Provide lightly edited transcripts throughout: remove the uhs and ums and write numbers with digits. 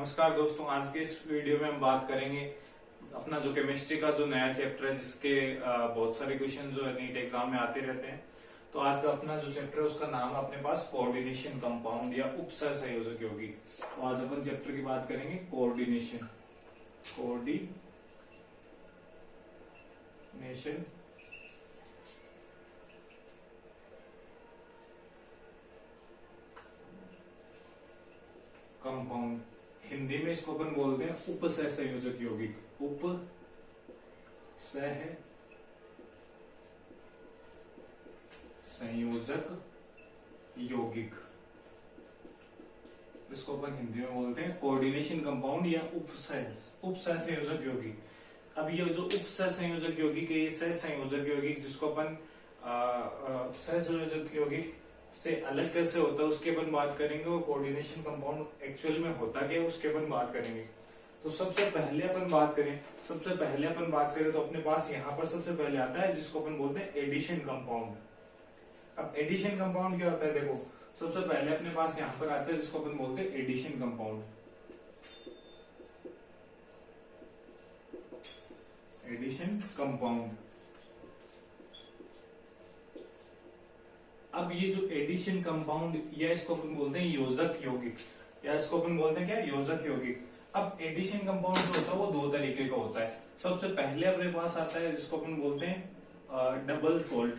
नमस्कार दोस्तों, आज के इस वीडियो में हम बात करेंगे अपना जो केमिस्ट्री का जो नया चैप्टर है जिसके बहुत सारे क्वेश्चन जो है नीट एग्जाम में आते रहते हैं। तो आज का अपना जो चैप्टर है उसका नाम है अपने पास कोऑर्डिनेशन कंपाउंड या उपसहसंयोजक यौगिक। तो आज अपन चैप्टर की बात करेंगे कोऑर्डिनेशन कंपाउंड। हिंदी में इसको अपन बोलते हैं उपसहसंयोजक यौगिक। उपसहसंयोजक यौगिक इसको अपन हिंदी में बोलते हैं कोऑर्डिनेशन कंपाउंड या उपसहसंयोजक यौगिक। अब ये जो उपसहसंयोजक यौगिक है ये सहसंयोजक यौगिक जिसको अपन सहसंयोजक यौगिक से अलग कैसे होता है उसके अपन बात करेंगे, और कोऑर्डिनेशन कंपाउंड एक्चुअल में होता क्या है उसके अपन बात करेंगे। तो सबसे पहले अपन बात करें तो अपने पास यहाँ पर सबसे पहले आता है जिसको अपन बोलते हैं एडिशन कंपाउंड। अब एडिशन कंपाउंड क्या होता है, देखो सबसे पहले अपने पास यहाँ पर आता है जिसको अपन बोलते हैं एडिशन कंपाउंड। अब ये जो एडिशन कंपाउंड या इसको अपन बोलते हैं योजक यौगिक, या इसको अपन बोलते हैं क्या, योजक यौगिक। अब एडिशन कंपाउंड जो होता है वो दो तरीके का होता है। सबसे पहले अपने पास आता है जिसको अपन बोलते हैं डबल सॉल्ट।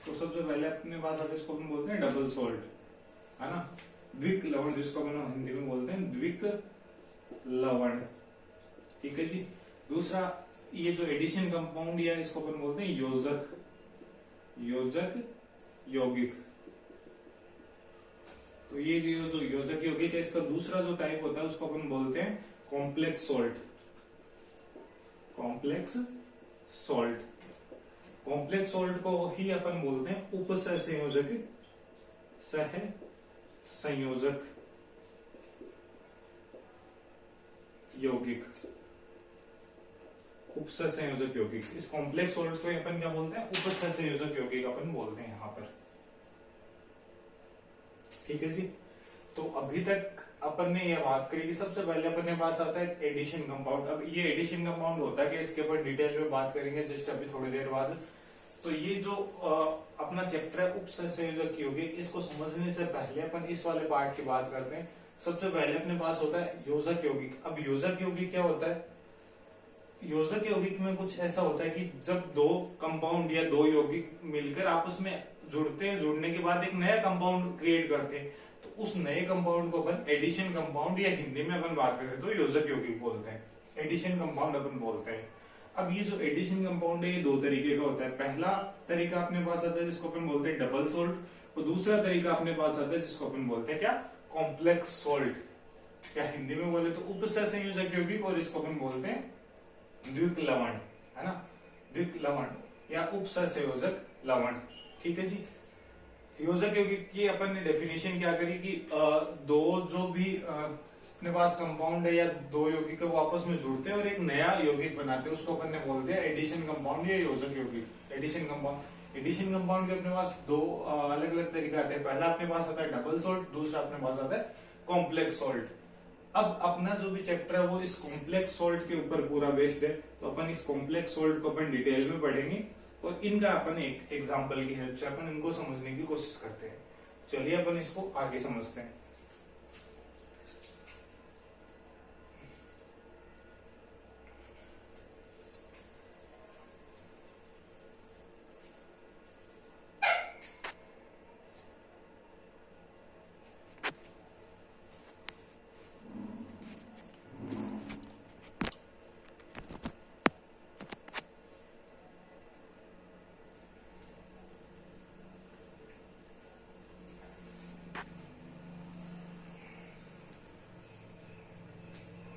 तो सबसे पहले अपने पास आता है इसको अपन बोलते हैं डबल सॉल्ट, है ना। द्विक लवण जिसको अपन हिंदी में बोलते हैं द्विक लवण, ठीक है जी। दूसरा ये जो एडिशन कंपाउंड या इसको अपन बोलते हैं योजक यौगिक। तो ये जो योजक यौगिक है इसका दूसरा जो टाइप होता है उसको अपन बोलते हैं कॉम्प्लेक्स सॉल्ट को ही अपन बोलते हैं उपसहसंयोजक यौगिक। उपसहसंयोजक यौगिक, इस कॉम्प्लेक्स सॉल्ट को अपन क्या बोलते हैं, उपसहसंयोजक यौगिक अपन बोलते हैं यहाँ पर, ठीक है जी। तो अभी तक अपन ने यह बात करी कि सबसे पहले अपने पास आता है एडिशन कंपाउंड। अब ये एडिशन कंपाउंड होता है कि इसके ऊपर डिटेल में बात करेंगे जस्ट अभी थोड़ी देर बाद। तो ये जो अपना चैप्टर है उपसहसंयोजक यौगिक, इसको समझने से पहले अपन इस वाले पार्ट की बात करते हैं। सबसे पहले अपने पास होता है योजक यौगिक। अब योजक यौगिक क्या होता है, योजक यौगिक में कुछ ऐसा होता है कि जब दो कंपाउंड या दो यौगिक मिलकर आपस में जुड़ते हैं, जुड़ने के बाद एक नया कंपाउंड क्रिएट करते हैं, तो उस नए कंपाउंड को अपन एडिशन कंपाउंड या हिंदी में अपन बात करते हैं तो योजक यौगिक बोलते हैं, एडिशन कंपाउंड अपन बोलते हैं। अब ये जो एडिशन कंपाउंड है ये दो तरीके का होता है। पहला तरीका अपने पास आता है जिसको अपन बोलते हैं डबल सॉल्ट, और दूसरा तरीका अपने पास आता है जिसको अपन बोलते हैं क्या, कॉम्प्लेक्स सॉल्ट। या हिंदी में बोले तो उपसहसंयोजक यौगिक, और इसको अपन बोलते हैं द्विक लवण, है ना, द्विक लवण या उपसहसंयोजक लवण, ठीक है जी। योजक यौगिक की अपन ने डेफिनेशन क्या करी कि दो जो भी अपने पास कंपाउंड है या दो यौगिक वो आपस में जुड़ते हैं और एक नया यौगिक बनाते हैं, उसको अपन ने बोलते हैं एडिशन कंपाउंड या योजक यौगिक। एडिशन कंपाउंड के अपने पास दो अलग अलग तरीके आते हैं। पहला अपने पास आता है डबल सॉल्ट, दूसरा अपने पास आता है कॉम्प्लेक्स सॉल्ट। अब अपना जो भी चैप्टर है वो इस कॉम्प्लेक्स सॉल्ट के ऊपर पूरा बेस्ड है, तो अपन इस कॉम्प्लेक्स सॉल्ट को अपन डिटेल में पढ़ेंगे और इनका अपन एक एग्जांपल की हेल्प से अपन इनको समझने की कोशिश करते हैं। चलिए अपन इसको आगे समझते हैं।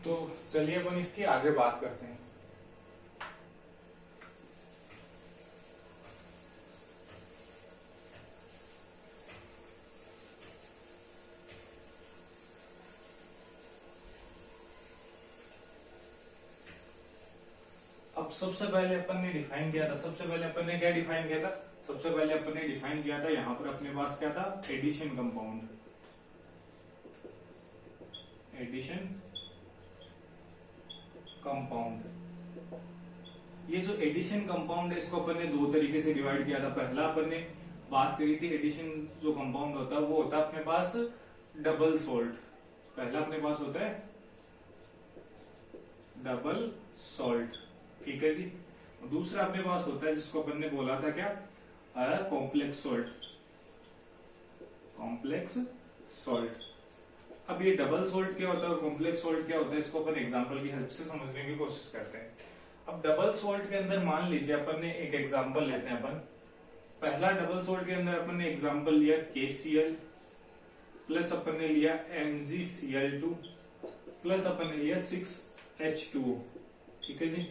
तो चलिए अपन इसकी आगे बात करते हैं। अब सबसे पहले अपन ने डिफाइन किया था, सबसे पहले अपन ने क्या डिफाइन किया था, सबसे पहले अपन ने डिफाइन किया था, यहां पर अपने पास क्या था, एडिशन कंपाउंड। एडिशन कंपाउंड, ये जो एडिशन कंपाउंड है इसको अपन ने दो तरीके से डिवाइड किया था। पहला अपन ने बात करी थी एडिशन जो कंपाउंड होता है वो होता है अपने पास डबल सोल्ट। पहला अपने पास होता है डबल सोल्ट, ठीक है जी। दूसरा अपने पास होता है जिसको अपन ने बोला था क्या, कॉम्प्लेक्स सोल्ट। Complex salt. अब ये डबल सोल्ट क्या होता है और कॉम्प्लेक्स सोल्ट क्या होता है, इसको अपन एग्जांपल की हेल्प से समझने की कोशिश करते हैं। अब डबल सोल्ट के अंदर मान लीजिए अपन ने एक एग्जांपल लेते हैं अपन। पहला डबल सोल्ट के अंदर अपन ने एग्जांपल लिया KCl प्लस अपन ने लिया MgCl2 प्लस अपन ने लिया 6H2O, ठीक है जी।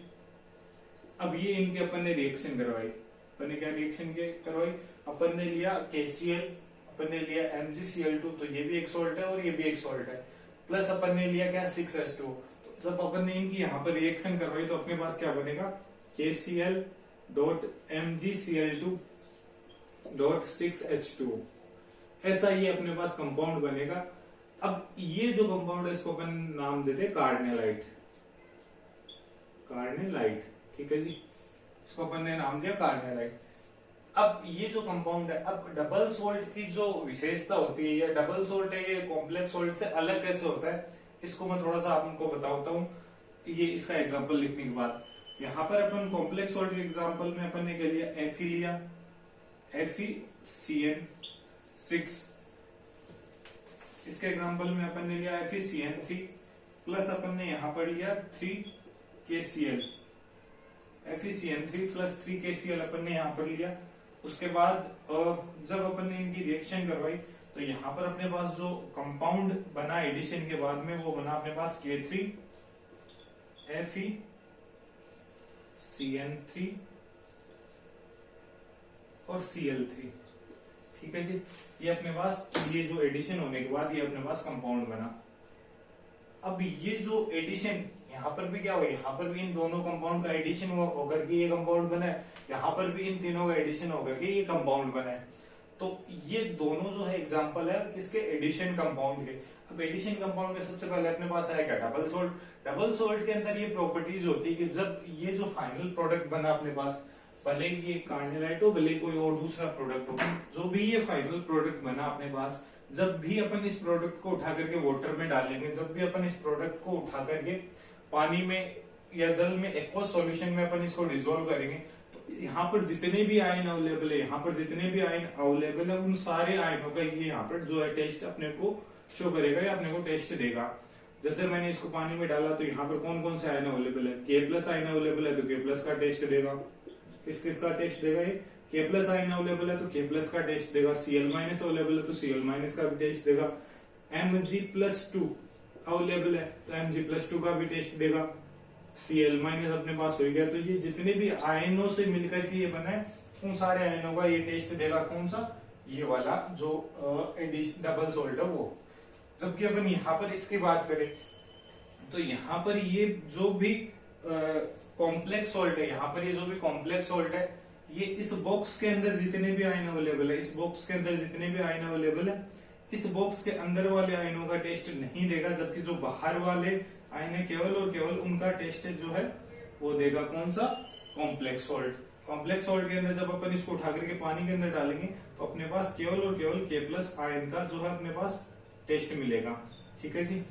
अब ये इनके अपन ने रिएक्शन करवाई। अपन ने क्या रिएक्शन करवाई, अपन ने लिया KCl, अपन ने लिया MgCl2, तो ये भी एक सोल्ट है और ये भी एक सोल्ट है, प्लस अपन ने लिया क्या 6H2O। तो जब अपन ने इनकी यहाँ पर रिएक्शन करवाई तो अपने पास क्या बनेगा, KCl dot MgCl2 dot 6H2O, ऐसा ये अपने पास कंपाउंड बनेगा। अब ये जो कंपाउंड है इसको अपन नाम देते हैं कार्नेलाइट। कार्नेलाइट, ठीक है जी, इसको अपन ने नाम दिया कार्नेलाइट। अब ये जो कंपाउंड है, अब डबल सोल्ट की जो विशेषता होती है, या डबल सोल्ट है ये कॉम्प्लेक्स सोल्ट से अलग कैसे होता है, इसको मैं थोड़ा सा आपको बताता हूँ। ये इसका एग्जांपल लिखने के बाद यहाँ पर अपन कॉम्प्लेक्स सोल्ट के एग्जांपल में अपन ने क्या लिया, Fe लिया, FeCN6। इसके एग्जांपल में अपन ने लिया FeCN3 प्लस अपन ने यहाँ पर लिया 3KCl। FeCN3 प्लस 3KCl अपन ने यहाँ पर लिया। उसके बाद जब अपन ने इनकी रिएक्शन करवाई तो यहाँ पर अपने पास जो कंपाउंड बना एडिशन के बाद में वो बना अपने पास K3 FeCN3 और Cl3, ठीक है जी। ये अपने पास ये जो एडिशन होने के बाद ये अपने पास कंपाउंड बना। अब ये जो एडिशन यहाँ पर भी क्या हुआ, यहाँ पर भी इन दोनों कंपाउंड का एडिशन होकर के ये कंपाउंड बना है, यहाँ पर भी इन तीनों का एडिशन होकर के ये कंपाउंड बना है। तो ये दोनों जो है एग्जांपल है किसके, एडिशन कंपाउंड के। अब एडिशन कंपाउंड में सबसे पहले अपने पास आया क्या, डबल सोल्ट। डबल सोल्ट के अंदर ये प्रॉपर्टीज होती है कि जब ये जो फाइनल प्रोडक्ट बना अपने पास, भले ये कार्नेलाइट हो भले कोई और दूसरा प्रोडक्ट हो, जो भी ये फाइनल प्रोडक्ट बना अपने पास, जब भी अपन इस प्रोडक्ट को उठा करके वाटर में डालेंगे, जब भी अपन इस प्रोडक्ट को उठा करके पानी में या जल में एक्वस सॉल्यूशन में अपन इसको डिसॉल्व करेंगे, तो यहाँ पर जितने भी आयन अवेलेबल है, यहाँ पर जितने भी आयन अवेलेबल है, उन सारे आयनों का ये यहाँ पर जो है टेस्ट अपने को शो करेगा या अपने को टेस्ट देगा। जैसे मैंने इसको पानी में डाला तो यहाँ पर कौन कौन से आयन अवेलेबल है, K+ आयन अवेलेबल है तो K+ का टेस्ट देगा। किस किस का टेस्ट देगा, ये K+ आयन अवेलेबल है तो K+ का टेस्ट देगा। Cl- अवेलेबल है तो Cl- का भी टेस्ट देगा। Mg+2 अवेलेबल है तो Mg+2 का भी टेस्ट देगा। Cl- अपने पास हो गया। तो ये जितने भी आयनों से मिलकर के ये बना है, उन सारे आयनों का ये टेस्ट देगा। कौन सा, ये वाला जो डबल सोल्ट है वो। जबकि अपन यहाँ पर इसकी बात करें तो यहाँ पर ये जो भी कॉम्प्लेक्स सोल्ट है, यहाँ पर ये जो भी कॉम्प्लेक्स सोल्ट है, ये इस बॉक्स के अंदर जितने भी आयन अवेलेबल है, इस बॉक्स के अंदर जितने भी आयन अवेलेबल है, इस बॉक्स के अंदर वाले आयनों का टेस्ट नहीं देगा। जबकि जो बाहर वाले आयन है केवल और केवल उनका टेस्ट जो है वो देगा। कौन सा, कॉम्प्लेक्स सोल्ट। कॉम्प्लेक्स सोल्ट के अंदर जब अपन इसको उठा करके पानी के अंदर डालेंगे तो अपने पास केवल और केवल K+ आयन का जो है अपने पास टेस्ट मिलेगा। ठीक है जी,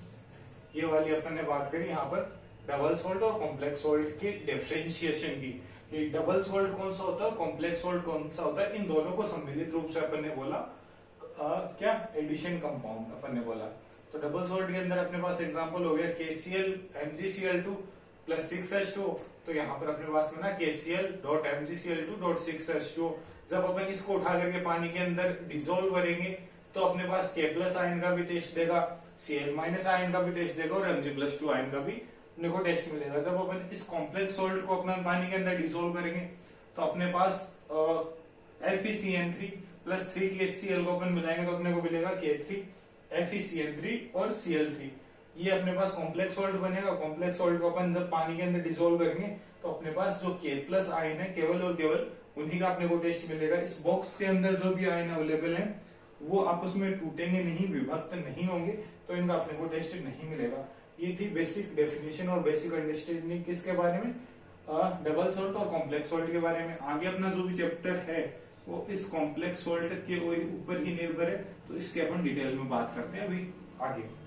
ये वाली अपन ने बात करी यहाँ पर डबल सोल्ट और कॉम्प्लेक्स सोल्ट की डिफरेंशिएशन की, कि डबल सोल्ट कौन सा होता है, कॉम्प्लेक्स सोल्ट कौन सा होता है। इन दोनों को सम्मिलित रूप से अपन ने बोला क्या, एडिशन कंपाउंड अपन ने बोला। तो डबल सोल्ट के अंदर अपने पास एग्जांपल हो गया KCl MgCl2 प्लस 6H2O। तो यहाँ पर अपने पास में ना KCl.MgCl2.6H2O। जब अपन इसको उठा करके पानी के अंदर डिसोल्व करेंगे तो अपने पास K+ आयन का भी टेस्ट देगा, Cl- आयन का भी टेस्ट देगा और Mg+2 आयन का भी अपने को टेस्ट मिलेगा। जब अपन इस कॉम्प्लेक्स सोल्ट को अपना पानी के अंदर डिसोल्व करेंगे तो अपने पास FeCN3 प्लस 3KCl को अपन मिलाएंगे तो अपने को मिलेगा K3 FeCN3 और Cl3। ये अपने पास कॉम्प्लेक्स सॉल्ट बनेगा। कॉम्प्लेक्स सॉल्ट को अपन जब पानी के अंदर डिसोल्व करेंगे तो अपने पास जो K प्लस आयन है केवल और केवल उन्हीं का अपने को टेस्ट मिलेगा। इस बॉक्स के अंदर जो भी आयन अवेलेबल है वो आपस में टूटेंगे नहीं, विभक्त नहीं होंगे, तो इनका अपने को टेस्ट नहीं मिलेगा। ये थी बेसिक डेफिनेशन और बेसिक अंडरस्टैंडिंग किसके बारे में, डबल सॉल्ट और कॉम्प्लेक्स सॉल्ट के बारे में। आगे अपना जो भी चैप्टर है वो इस कॉम्प्लेक्स सॉल्ट के ऊपर ही निर्भर है, तो इसके अपन डिटेल में बात करते हैं अभी आगे।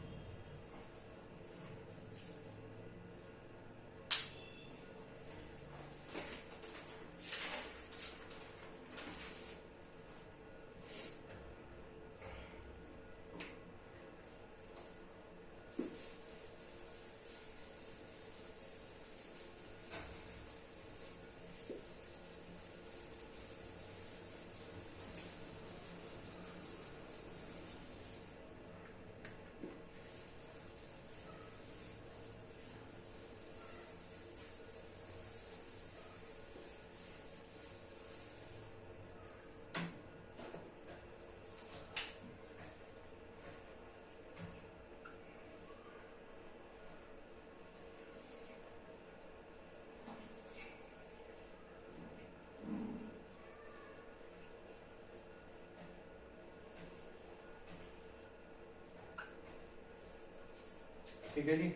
ठीक है जी।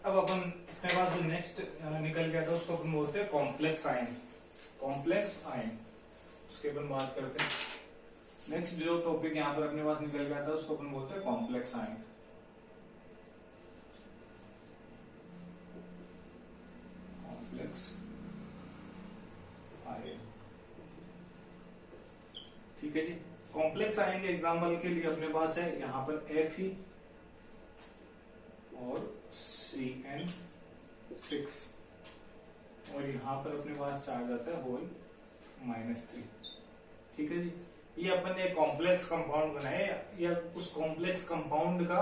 अब अपन अपने पास जो नेक्स्ट निकल गया था उसको अपन बोलते हैं कॉम्प्लेक्स आयन। कॉम्प्लेक्स आयन उसके अपन बात करते हैं। नेक्स्ट जो टॉपिक यहाँ पर अपने पास निकल गया था उसको अपन बोलते हैं कॉम्प्लेक्स आयन। कॉम्प्लेक्स आयन, ठीक है जी। कॉम्प्लेक्स आयन के एग्जाम्पल के लिए अपने पास है यहाँ पर Fe और CN6 और यहाँ पर अपने पास चार्ज आता है होल -3, ठीक है जी। ये अपन ने एक कॉम्प्लेक्स कंपाउंड बनाया या उस कॉम्प्लेक्स कंपाउंड का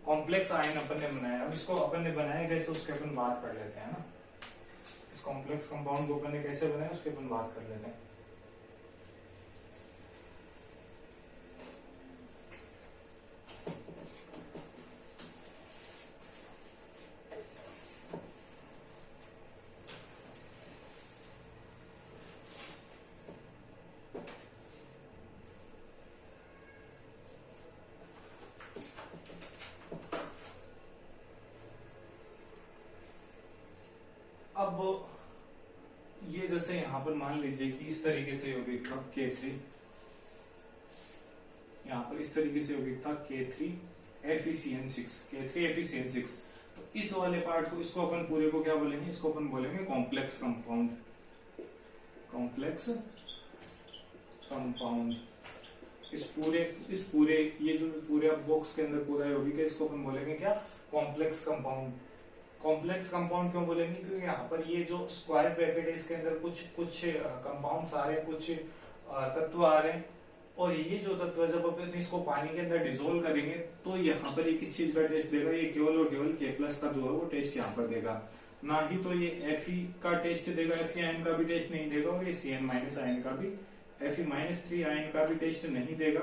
कॉम्प्लेक्स आयन अपन ने बनाया। अब इसको अपन ने बनाया कैसे उसके अपन बात कर लेते हैं ना। इस कॉम्प्लेक्स कंपाउंड को अपन ने कैसे बनाया उसके अपन बात कर लेते हैं। अब ये जैसे यहां पर मान लीजिए कि इस तरीके से यौगिक था K3, यहां पर इस तरीके से यौगिक था K3FeCN6, K3FeCN6। तो इस वाले पार्ट को, इसको अपन पूरे को क्या बोलेंगे, इसको अपन बोलेंगे कॉम्प्लेक्स कंपाउंड। कॉम्प्लेक्स कंपाउंड इस पूरे ये जो पूरे बॉक्स के अंदर पूरा यौगिक है इसको अपन बोलेंगे क्या, कॉम्प्लेक्स कंपाउंड। कॉम्प्लेक्स कंपाउंड क्यों बोलेंगे, क्योंकि यहाँ पर ये जो स्क्वायर ब्रैकेट है इसके अंदर कुछ कंपाउंड्स आ रहे हैं, कुछ तत्व आ रहे हैं, और ये जो तत्व जब अपन इसको पानी के अंदर डिसोल्व करेंगे तो यहाँ पर ये किस चीज का टेस्ट देगा, ये केवल और केवल K प्लस का जो है वो टेस्ट यहाँ पर देगा, ना ही तो ये Fe का टेस्ट देगा, Fe आयन का भी टेस्ट नहीं देगा, और ये Cn माइनस आयन का भी, Fe-3 आयन का भी टेस्ट नहीं देगा,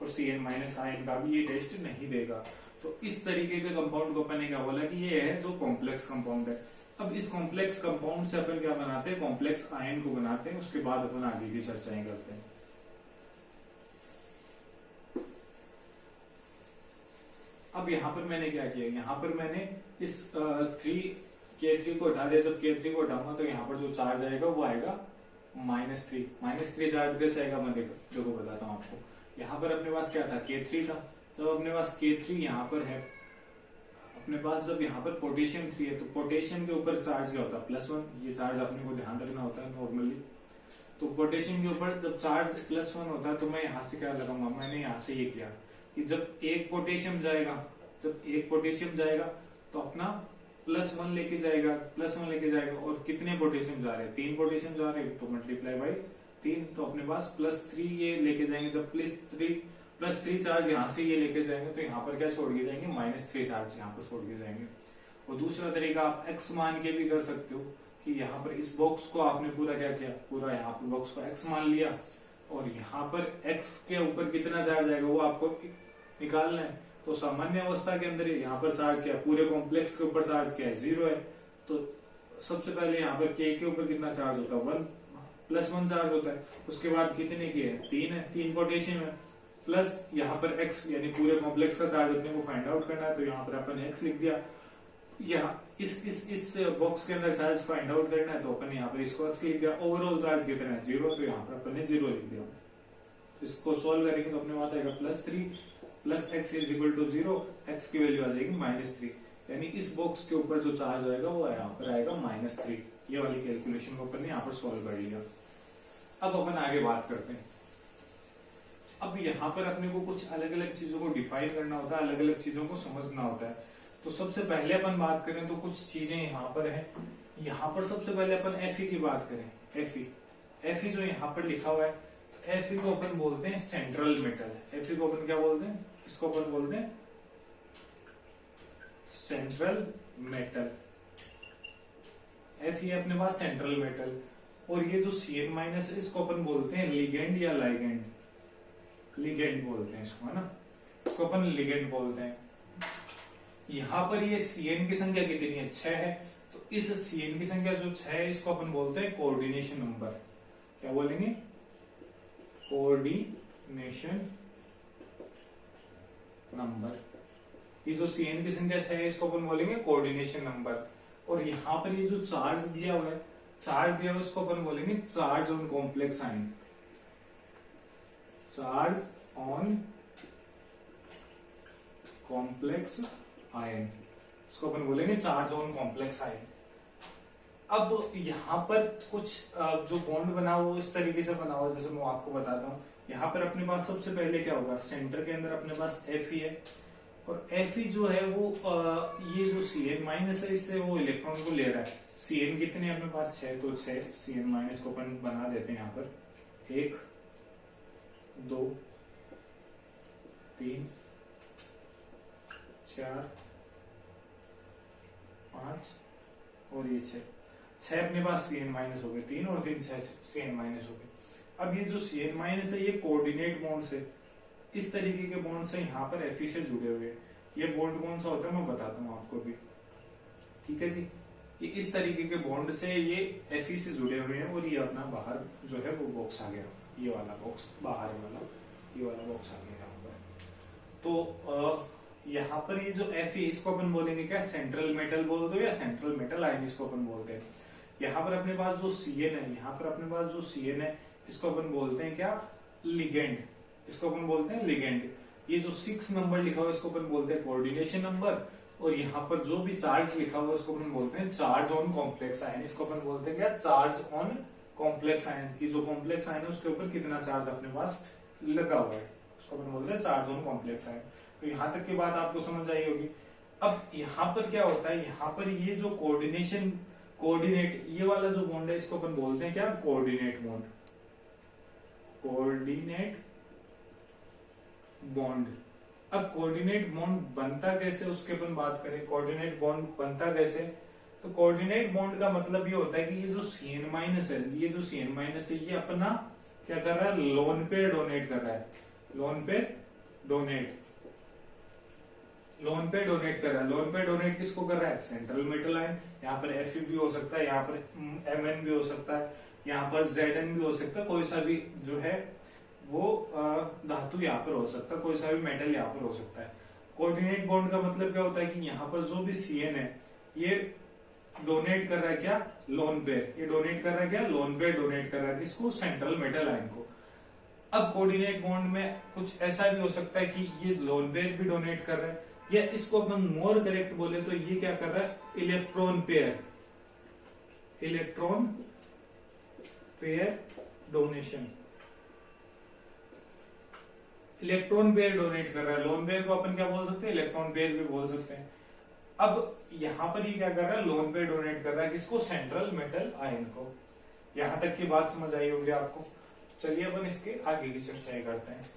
और Cn माइनस आयन का भी ये टेस्ट नहीं देगा। तो इस तरीके के कंपाउंड को अपन ने क्या बोला कि ये है जो कॉम्प्लेक्स कंपाउंड है। अब इस कॉम्प्लेक्स कंपाउंड से अपन क्या बनाते हैं, कॉम्प्लेक्स आयन को बनाते हैं, उसके बाद अपन आगे की चर्चाएं करते हैं। अब यहाँ पर मैंने क्या किया, यहाँ पर मैंने इस K3 को हटा दिया। जब K3 को हटाऊंगा तो यहाँ पर जो चार्ज आएगा वो आएगा -3 चार्ज कैसे आएगा, मैं देखो बताता हूँ आपको। यहाँ पर अपने पास क्या था, K3 था, तो अपने पास K3 यहाँ पर है, अपने पास जब यहाँ पर पोटेशियम 3 है तो पोटेशियम के ऊपर चार्ज क्या होता है, +1। ये चार्ज अपने को ध्यान रखना होता है नॉर्मली। तो पोटेशियम के ऊपर जब चार्ज +1 होता है तो मैं यहाँ से क्या लगाऊंगा, मैंने यहाँ से ये किया कि जब एक पोटेशियम जाएगा तो अपना +1 लेके जाएगा, और कितने पोटेशियम जा रहे हैं, 3 पोटेशियम जा रहे हैं, तो मल्टीप्लाई बाई 3, तो अपने पास +3 ये लेके जाएंगे। जब +3 चार्ज यहाँ से ये लेके जाएंगे तो यहाँ पर क्या छोड़ के जाएंगे, -3 चार्ज यहाँ पर छोड़ के जाएंगे। और दूसरा तरीका आप x मान के भी कर सकते हो कि यहाँ पर इस बॉक्स को आपने पूरा क्या किया, पूरा यहाँ पर बॉक्स को x मान लिया, और यहाँ पर x के ऊपर कितना चार्ज आएगा वो आपको निकालना है। तो सामान्य अवस्था के अंदर यहाँ पर चार्ज क्या है, पूरे कॉम्प्लेक्स के ऊपर चार्ज क्या है, 0 है। तो सबसे पहले यहाँ पर के ऊपर कितना चार्ज होता है, 1 +1 चार्ज होता है। उसके बाद कितने की है, 3 है, 3 पोटेशियम है, प्लस यहाँ पर x यानी पूरे कॉम्प्लेक्स का चार्ज अपने को फाइंड आउट करना है, तो यहाँ पर अपन x लिख दिया। यहाँ इस बॉक्स के अंदर चार्ज फाइंड आउट करना है, तो अपन यहाँ पर इसको x लिख दिया। ओवरऑल चार्ज कितना है, 0, तो यहाँ पर अपन ने 0 लिख दिया। इसको सोल्व करेंगे तो अपने पास आएगा +3 plus x is equal to 0, x की वैल्यू आ जाएगी -3, यानी इस बॉक्स के ऊपर जो चार्ज आएगा वो यहाँ पर आएगा -3। ये वाली कैलकुलेशन को अपन ने यहाँ पर सोल्व कर लिया। अब अपन आगे बात करते हैं। अब यहाँ पर अपने को कुछ अलग अलग चीजों को डिफाइन करना होता है, अलग अलग चीजों को समझना होता है। तो सबसे पहले अपन बात करें तो कुछ चीजें यहाँ पर है। यहाँ पर सबसे पहले अपन Fe की बात करें। Fe जो यहाँ पर लिखा हुआ है, तो Fe को अपन बोलते हैं सेंट्रल मेटल। Fe को अपन क्या बोलते हैं, इसको अपन बोलते हैं सेंट्रल मेटल। Fe अपने पास सेंट्रल मेटल। और ये जो Cn- है इसको अपन बोलते हैं लिगेंड या लाइगेंड। लिगेंड बोलते हैं इसको, है ना, इसको अपन लिगेंड बोलते हैं। यहाँ पर ये Cn की संख्या कितनी है, 6 है। तो इस Cn की संख्या जो 6 है इसको अपन बोलते हैं कोऑर्डिनेशन नंबर। क्या बोलेंगे, कोऑर्डिनेशन नंबर। ये जो Cn की संख्या 6 है इसको अपन बोलेंगे कोऑर्डिनेशन नंबर। और यहाँ पर ये जो चार्ज दिया हुआ है, इसको अपन बोलेंगे charge on complex ion. Charge on complex ion, इसको अपन बोलेंगे चार्ज ऑन कॉम्प्लेक्स आयन। अब यहाँ पर कुछ जो बॉन्ड बना हुआ इस तरीके से बना हुआ, जैसे मैं आपको बताता हूँ। यहाँ पर अपने पास सबसे पहले क्या होगा, सेंटर के अंदर अपने पास Fe है, और Fe जो है वो ये जो Cn- है इससे वो इलेक्ट्रॉन को ले रहा है। Cn कितने अपने पास, 6, तो 6 Cn- को अपन बना देते हैं यहाँ पर 1 2 3 4 5 और ये 6 अपने पास Cn- हो गए, 3 और 3 6 Cn- हो गए। अब ये जो Cn- है ये कोऑर्डिनेट बॉन्ड से, इस तरीके के बॉन्ड से यहाँ पर Fe से जुड़े हुए। ये बॉन्ड कौन सा होता है मैं बताता हूँ आपको भी, ठीक है जी। ये इस तरीके के बॉन्ड से ये Fe से जुड़े हुए हैं, और ये अपना बाहर जो है वो बॉक्स आ गया, ये वाला बॉक्स बाहर वाला, ये वाला बॉक्स आ गया यहाँ पर। तो यहाँ पर ये जो Fe इसको अपन बोलेंगे क्या, सेंट्रल मेटल बोल दो या सेंट्रल मेटल आयन इसको अपन बोलते हैं। यहाँ पर अपने पास जो Cn है, यहाँ पर अपने पास जो Cn है इसको अपन बोलते हैं क्या, लिगेंड। इसको अपन बोलते हैं लिगेंड। ये जो 6 नंबर लिखा हुआ है इसको अपन बोलते हैं कोऑर्डिनेशन नंबर। और यहाँ पर जो भी चार्ज लिखा हुआ है इसको अपन बोलते हैं चार्ज ऑन कॉम्प्लेक्स आयन। इसको अपन बोलते हैं क्या, चार्ज ऑन कॉम्प्लेक्स आयन। की जो कॉम्प्लेक्स आयन है उसके ऊपर कितना चार्ज अपने पास लगा हुआ है, उसको अपन बोलते हैं चार्ज ऑन कॉम्प्लेक्स आयन। तो यहाँ तक की बात आपको समझ आई होगी। अब यहाँ पर क्या होता है, यहाँ पर ये जो कोऑर्डिनेट ये वाला जो बॉन्ड है इसको अपन बोलते हैं क्या, कोऑर्डिनेट बॉन्ड। Coordinate bond. अब कोऑर्डिनेट बॉन्ड बनता कैसे उसके अपन बात करें। कोऑर्डिनेट बॉन्ड बनता कैसे, तो कोऑर्डिनेट बॉन्ड का मतलब ये होता है कि ये जो Cn- है, ये जो Cn- है ये अपना क्या कर रहा है, लोन पेयर डोनेट कर रहा है। लोन पेयर डोनेट कर रहा है। लोन पेयर डोनेट किसको कर रहा है, सेंट्रल मेटल आयन। यहाँ पर Fe भी हो सकता है, यहाँ पर Mn भी हो सकता है, यहाँ पर Zn भी हो सकता है, कोई सा भी जो है वो धातु यहाँ पर हो सकता है, कोई सा भी मेटल यहाँ पर हो सकता है। कोऑर्डिनेट बॉन्ड का मतलब क्या होता है कि यहाँ पर जो भी Cn है ये डोनेट कर रहा है क्या, लोन पेयर। ये डोनेट कर रहा है क्या, लोन पेयर डोनेट कर रहा है किसको, सेंट्रल मेटल आयन को। अब कोऑर्डिनेट बॉन्ड में कुछ ऐसा भी हो सकता है कि ये लोन पेयर भी डोनेट कर रहा है, या इसको अपन मोर करेक्ट बोले तो ये क्या कर रहा है, electron pair donation. Electron pair donate कर रहा है। लोन पेयर को अपन क्या बोल सकते हैं, इलेक्ट्रॉन पेयर भी बोल सकते हैं। अब यहाँ पर ये क्या कर रहा है, लोन पेयर डोनेट कर रहा है किसको, सेंट्रल मेटल आयन को। यहां तक की बात समझ आई होगी आपको। चलिए अपन इसके आगे की चर्चाएं करते हैं।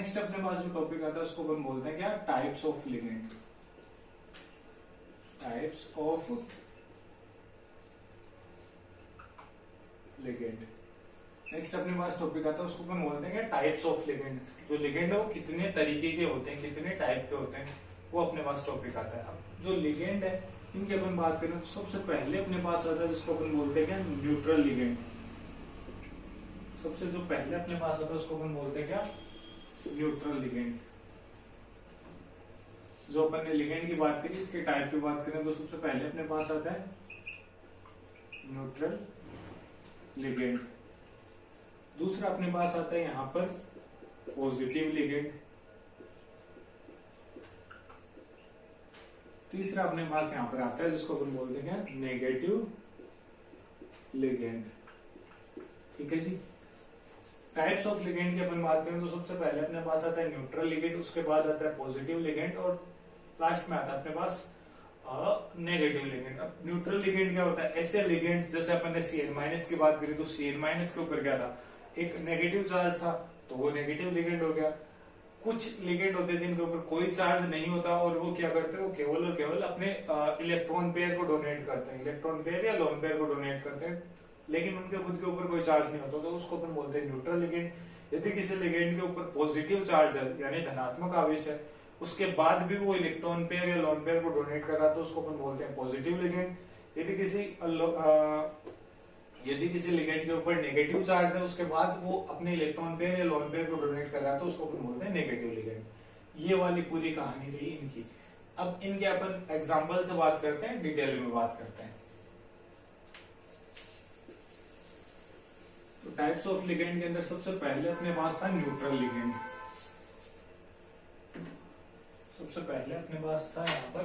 नेक्स्ट अपने पास जो टॉपिक आता है उसको अपन बोलते हैं क्या, types of ligand. Types of ligand. Next अपने पास टॉपिक आता है उसको अपन बोलते हैं क्या, टाइप्स ऑफ लिगेंड। जो लिगेंड है वो कितने तरीके के होते हैं, कितने टाइप के होते हैं, वो अपने पास टॉपिक आता है। अब जो लिगेंड है इनकी अपन बात करें तो सबसे पहले अपने पास आता है जिसको अपन बोलते हैं क्या, न्यूट्रल लिगेंड। सबसे जो पहले अपने पास आता है उसको अपन बोलते हैं क्या, न्यूट्रल लिगेंड। जो अपन ने लिगेंड की बात करी, इसके टाइप की बात करें तो सबसे पहले अपने पास आता है न्यूट्रल लिगेंड। दूसरा अपने पास आता है यहां पर पॉजिटिव लिगेंड। तीसरा अपने पास यहां पर आता है जिसको अपन बोलते हैं नेगेटिव लिगेंड। ठीक है जी। टाइप्स ऑफ लिगेंड की अपन बात करें तो सबसे पहले अपने पास आता है न्यूट्रल लिगेंड, उसके बाद आता है पॉजिटिव लिगेंड और लास्ट में आता है अपने पास नेगेटिव लिगेंड। अब न्यूट्रल लिगेंड क्या होता है, ऐसे लिगेंड्स जैसे अपन ने Cn- की बात करी तो Cn- के ऊपर क्या था, एक नेगेटिव चार्ज था तो वो नेगेटिव लिगेंड हो गया। कुछ लिगेंड होते हैं जिनके ऊपर कोई चार्ज नहीं होता और वो क्या करते हैं, वो केवल और केवल अपने इलेक्ट्रॉन पेयर को डोनेट करते हैं, इलेक्ट्रॉन पेयर या लोन पेयर को डोनेट करते हैं, लेकिन उनके खुद के ऊपर कोई चार्ज नहीं होता, तो उसको अपन बोलते हैं न्यूट्रल लिगेंड। यदि किसी लिगेंड के ऊपर पॉजिटिव चार्ज है यानी धनात्मक आवेश है, उसके बाद भी वो इलेक्ट्रॉन पेयर या लोन पेयर को डोनेट कर रहा है तो उसको अपन बोलते हैं पॉजिटिव लिगेंड। यदि किसी लिगेंड के ऊपर नेगेटिव चार्ज है, उसके बाद वो अपने इलेक्ट्रॉन पेयर या लोन पेयर को डोनेट कर रहा है तो उसको अपन बोलते हैं नेगेटिव लिगेंड। ये वाली पूरी कहानी रही इनकी। अब इनके अपन एग्जाम्पल से बात करते हैं, डिटेल में बात करते हैं। तो टाइप्स ऑफ लिगेंड के अंदर सबसे पहले अपने पास था न्यूट्रल लिगेंड। सबसे पहले अपने पास था यहां पर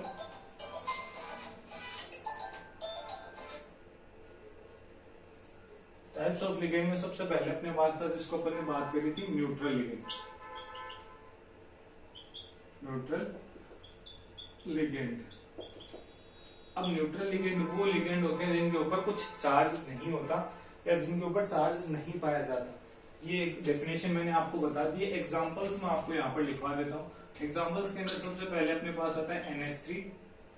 टाइप्स ऑफ लिगेंड में सबसे पहले अपने पास था जिसको अपन ने बात करी थी न्यूट्रल लिगेंड। Neutral ligand. अब न्यूट्रल लिगेंड वो लिगेंड होते हैं जिनके ऊपर कुछ चार्ज नहीं होता या जिनके ऊपर चार्ज नहीं पाया जाता। ये एक डेफिनेशन मैंने आपको बता दी है, एग्जांपल्स में आपको यहाँ पर लिखवा देता हूँ। एग्जांपल्स के अंदर सबसे पहले अपने पास आता है NH3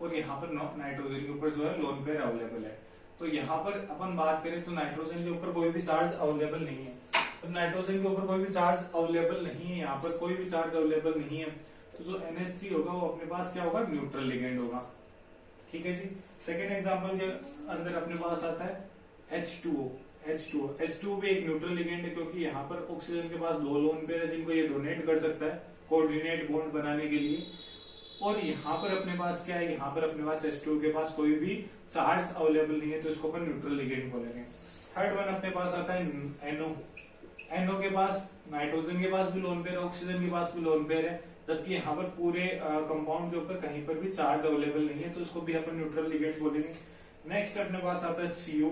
और यहाँ पर नाइट्रोजन के ऊपर जो है लोन पेयर अवेलेबल है। तो यहाँ पर अपन बात करें तो नाइट्रोजन के ऊपर कोई भी चार्ज अवेलेबल नहीं है। तो नाइट्रोजन के ऊपर कोई भी चार्ज अवेलेबल नहीं है, यहाँ पर कोई भी चार्ज अवेलेबल नहीं है, तो जो NH3 होगा वो अपने पास क्या होगा, न्यूट्रल लिगेंड होगा। ठीक है जी। सेकेंड एग्जाम्पल के अंदर अपने पास आता है H2O भी एक न्यूट्रल लिगेंड है क्योंकि यहाँ पर ऑक्सीजन के पास दो लोन पेयर है जिनको ये डोनेट कर सकता है कोऑर्डिनेट बॉन्ड बनाने के लिए। और यहाँ पर अपने पास क्या है, यहाँ पर अपने पास H2O के पास कोई भी चार्ज अवेलेबल नहीं है तो इसको अपन न्यूट्रल लिगेंड बोलेंगे। थर्ड वन अपने पास आता है NO के पास नाइट्रोजन के पास भी लोन पेयर है, ऑक्सीजन के पास भी लोन पेयर है, जबकि यहाँ पर पूरे कंपाउंड के ऊपर कहीं पर भी चार्ज अवेलेबल नहीं है तो इसको भी अपन न्यूट्रल लिगेंड बोलेंगे। नेक्स्ट अपने पास आता है CO।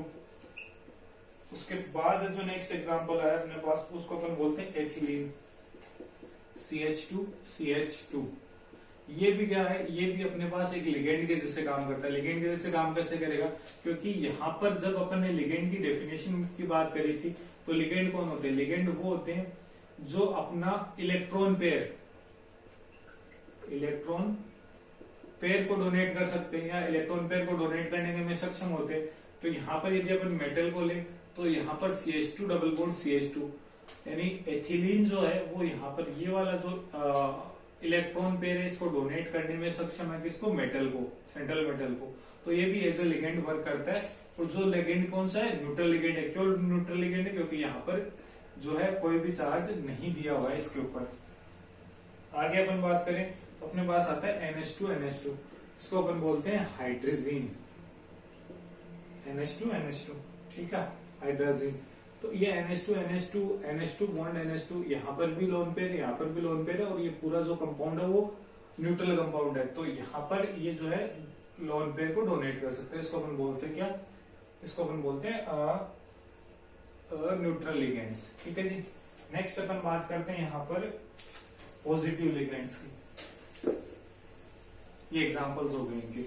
उसके बाद जो नेक्स्ट एग्जांपल आया अपने पास उसको अपन बोलते हैं एथिलीन, CH2। ये भी क्या है, ये भी अपने पास एक लिगेंड के जैसे काम करता है। लिगेंड के जैसे काम कैसे करेगा, क्योंकि यहाँ पर जब अपन ने लिगेंड की डेफिनेशन की बात करी थी तो लिगेंड कौन होते हैं, लिगेंड वो होते हैं जो अपना इलेक्ट्रॉन पेयर को डोनेट कर सकते हैं या इलेक्ट्रॉन पेयर को डोनेट करने में सक्षम होते हैं। तो यहाँ पर यदि अपन मेटल को ले तो यहाँ पर CH2 डबल बॉन्ड CH2 यानी एथिलीन जो है वो यहाँ पर ये वाला जो इलेक्ट्रॉन पेयर है इसको डोनेट करने में सक्षम है, किसको, मेटल को, सेंट्रल मेटल को। तो ये भी एज ए लिगेंड वर्क करता है। और जो लिगेंड कौन सा है, न्यूट्रल लिगेंड है। क्यों न्यूट्रल लिगेंड है, क्योंकि यहाँ पर जो है कोई भी चार्ज नहीं दिया हुआ है इसके ऊपर। आगे अपन बात करें तो अपने पास आता है NH2 इसको अपन बोलते हैं हाइड्रोजीन। NH2 ठीक है, हाइड्रोजीन। तो ये NH2 बॉन्ड NH2 यहाँ पर भी लोन पेयर, यहाँ पर भी लोन पेयर है और ये पूरा जो कंपाउंड है वो न्यूट्रल कंपाउंड है। तो यहाँ पर ये जो है लोन पेयर को डोनेट कर सकते हैं। इसको अपन बोलते हैं क्या, इसको अपन बोलते हैं न्यूट्रल लिगेंड्स। ठीक है जी। नेक्स्ट अपन बात करते हैं यहाँ पर पॉजिटिव लिगेंड्स की। ये एग्जांपल्स हो गए इनके।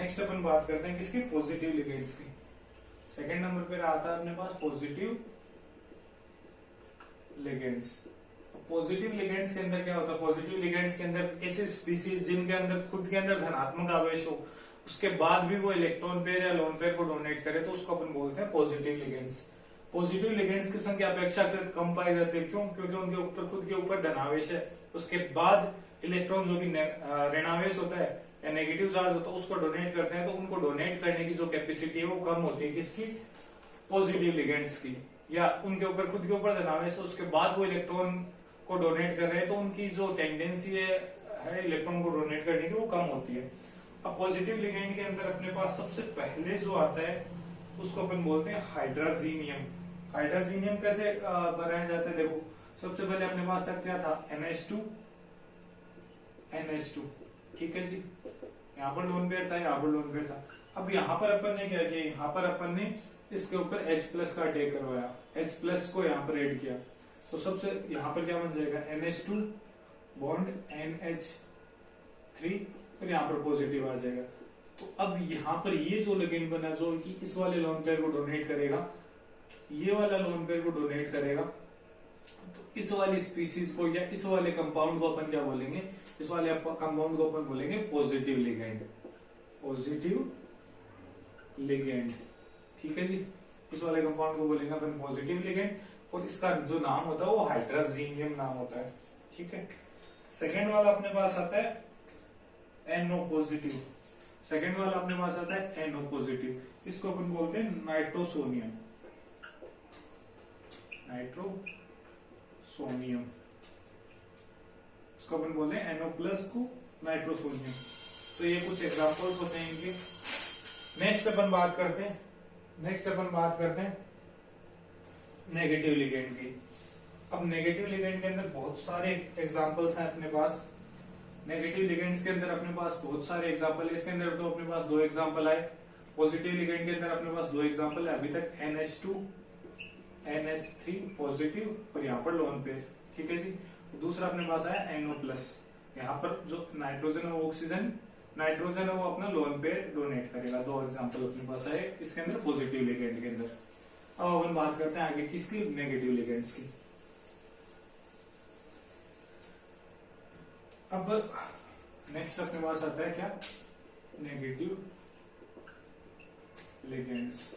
नेक्स्ट अपन बात करते हैं किसकी, पॉजिटिव लिगेंड्स की। सेकंड नंबर पे आता है अपने पास पॉजिटिव लिगेंड्स। पॉजिटिव लिगेंड्स के अंदर क्या होता है, पॉजिटिव लिगेंड्स के अंदर ऐसे स्पीसीज जिनके अंदर खुद के अंदर धनात्मक आवेश हो, उसके बाद भी वो इलेक्ट्रॉन पेयर या लोन पेयर को डोनेट करे, तो उसको अपन बोलते हैं पॉजिटिव लिगेंड्स। पॉजिटिव लिगेंड्स की संख्या अपेक्षाकृत कम पाई जाती है, क्यों? क्योंकि उनके ऊपर खुद के ऊपर धनावेश है, उसके बाद इलेक्ट्रॉन जो कि ऋणावेश होता है या नेगेटिव चार्ज होता है उसको डोनेट करते हैं, तो उनको डोनेट करने की जो कैपेसिटी है वो कम होती है, किसकी, पॉजिटिव लिगेंड्स की। या उनके ऊपर खुद के ऊपर धनावेश है, उसके बाद वो इलेक्ट्रॉन को डोनेट कर रहे हैं, तो उनकी जो टेंडेंसी है इलेक्ट्रॉन को डोनेट करने की वो कम होती है। अब पॉजिटिव लिगेंड के अंदर अपने पास सबसे पहले जो आता है उसको अपन बोलते हैं हाइड्राजीनियम। हाइड्राजीनियम कैसे बनाया जाता है, देखो सबसे पहले अपने पास तक क्या था, NH2, ठीक है जी, यहाँ पर लोन पेयर था, यहाँ पर लोन पेयर था। अब यहाँ पर अपन ने क्या किया, यहाँ पर अपन ने इसके ऊपर H+ का अटैक करवाया, H+ को यहाँ पर ऐड किया, तो सबसे यहाँ पर क्या बन जाएगा, NH2 बॉन्ड NH3, फिर यहाँ पर पॉजिटिव आ जाएगा। तो अब यहाँ पर ये जो लिगेंड बना जो कि इस वाले लोन पेयर को डोनेट करेगा, ये वाला लोन पेयर को डोनेट करेगा, तो इस वाली स्पीसीज को या इस वाले कंपाउंड को अपन क्या बोलेंगे, इस वाले कंपाउंड को अपन बोलेंगे पॉजिटिव लिगेंड, पॉजिटिव लिगेंड, ठीक है जी। इस वाले कंपाउंड को बोलेंगे अपन पॉजिटिव लिगेंड, और इसका जो नाम होता है वो हाइड्राजीनियम नाम होता है, ठीक है। सेकेंड वाला अपने पास आता है NO पॉजिटिव, सेकेंड वाला अपने पास आता है NO पॉजिटिव, इसको अपन बोलते हैं नाइट्रोसोनियम, नाइट्रोसोनियम, इसको अपन बोलते हैं NO+ को नाइट्रोसोनियम। तो ये कुछ एग्जांपल्स होते हैं इनके। नेक्स्ट अपन बात करते हैं नेगेटिव लिगेंड की। अब नेगेटिव लिगेंड के अंदर बहुत सारे एग्जांपल्स हैं अपने पास। नेगेटिव लिगेंड्स के अंदर अपने पास बहुत सारे एग्जांपल है, इसके अंदर तो अपने पास 2 एग्जांपल आए। पॉजिटिव लिगेंड के अंदर अपने पास 2 एग्जांपल है अभी तक, NH2 NH3 पॉजिटिव और यहाँ पर लोन पेयर, ठीक है जी। दूसरा अपने पास आया NO+, यहाँ पर जो नाइट्रोजन और ऑक्सीजन, नाइट्रोजन है वो अपना लोन पेयर डोनेट करेगा। 2 एग्जांपल अपने पास आए इसके अंदर पॉजिटिव लिगेंड के अंदर। अब अपन बात करते हैं आगे किसकी, नेगेटिव लिगेंड्स की। अब नेक्स्ट अपने पास आता है क्या, नेगेटिव लिगेंड्स।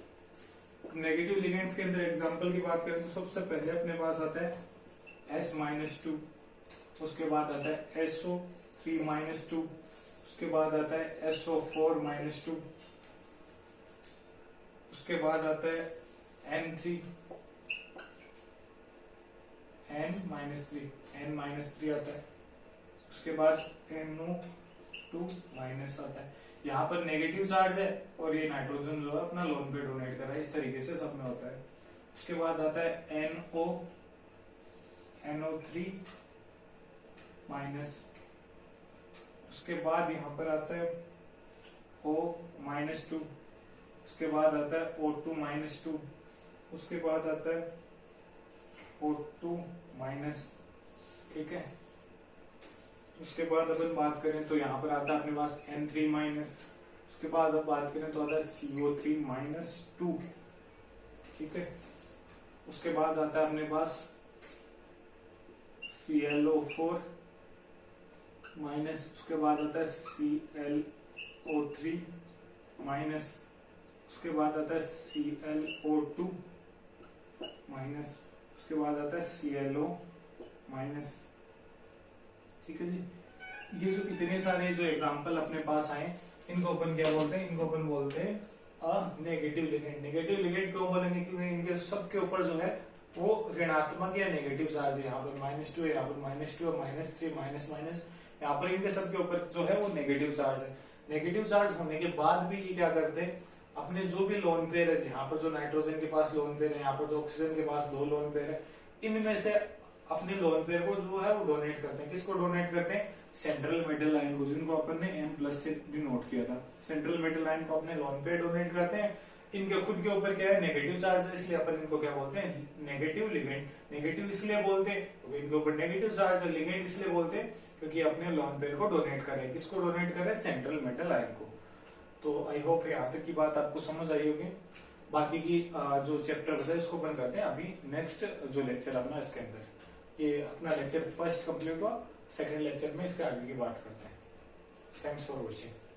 नेगेटिव लिगेंड्स के अंदर एग्जांपल की बात करें तो सबसे पहले अपने पास आता है S-2, उसके बाद आता है SO3-2, उसके बाद आता है SO4-2, उसके बाद आता है N3 N-3 आता है, उसके बाद NO2- आता है। यहाँ पर नेगेटिव चार्ज है और ये नाइट्रोजन जो है अपना लोन पे डोनेट कर रहा है, इस तरीके से सब में होता है। उसके बाद आता है NO3-, उसके बाद यहाँ पर आता है O-2, उसके बाद आता है O2-2, उसके बाद आता है O2-, ठीक है। उसके बाद अपन बात करें तो यहाँ पर आता है अपने पास N3-, उसके बाद अब बात करें तो आता है CO3-2, ठीक है। उसके बाद आता है अपने पास ClO4-, उसके बाद आता है ClO3-, उसके बाद आता है ClO2-, उसके बाद आता है ClO-, ठीक है जी। ये जो इतने सारे जो एग्जांपल अपने पास आए इनको अपन क्या बोलते हैं, इनको अपन बोलते हैं नेगेटिव लिगेंड। नेगेटिव लिगेंड क्यों बोलेंगे, क्योंकि इनके सबके ऊपर जो है वो ऋणात्मक या नेगेटिव चार्ज है। यहाँ पर -2 है, यहाँ पर -2 और -3 यहाँ पर इनके सबके ऊपर जो है वो नेगेटिव चार्ज है। नेगेटिव चार्ज होने के बाद भी ये क्या करते हैं, अपने जो भी लोन पेयर है, यहाँ पर जो नाइट्रोजन के पास लोन पेयर है, यहाँ पर जो ऑक्सीजन के पास 2 लोन पेयर है, इनमें से अपने लोन पेयर को जो है वो डोनेट करते हैं। किसको डोनेट करते हैं, सेंट्रल मेटल लाइन को, जिनको अपन ने M+ से डिनोट किया था। सेंट्रल मेटल लाइन को अपने लोन पेयर डोनेट करते हैं। इनके खुद के ऊपर क्या है, नेगेटिव चार्ज है, इसलिए अपन इनको क्या बोलते हैं, नेगेटिव लिगेंड। नेगेटिव इसलिए बोलते हैं क्योंकि इनके ऊपर नेगेटिव चार्ज है, लिगेंड इसलिए बोलते हैं क्योंकि अपने लोन पेयर को डोनेट करें। किसको डोनेट करें, सेंट्रल मेटल आयन को। तो आई होप यहाँ तक की बात आपको समझ आई होगी। बाकी की जो चैप्टर होता है इसको बंद करते हैं अभी। नेक्स्ट जो लेक्चर अपना इसके अंदर ये अपना लेक्चर फर्स्ट कंप्लीट हुआ, सेकंड लेक्चर में इसके आगे की बात करते हैं। Thanks for watching.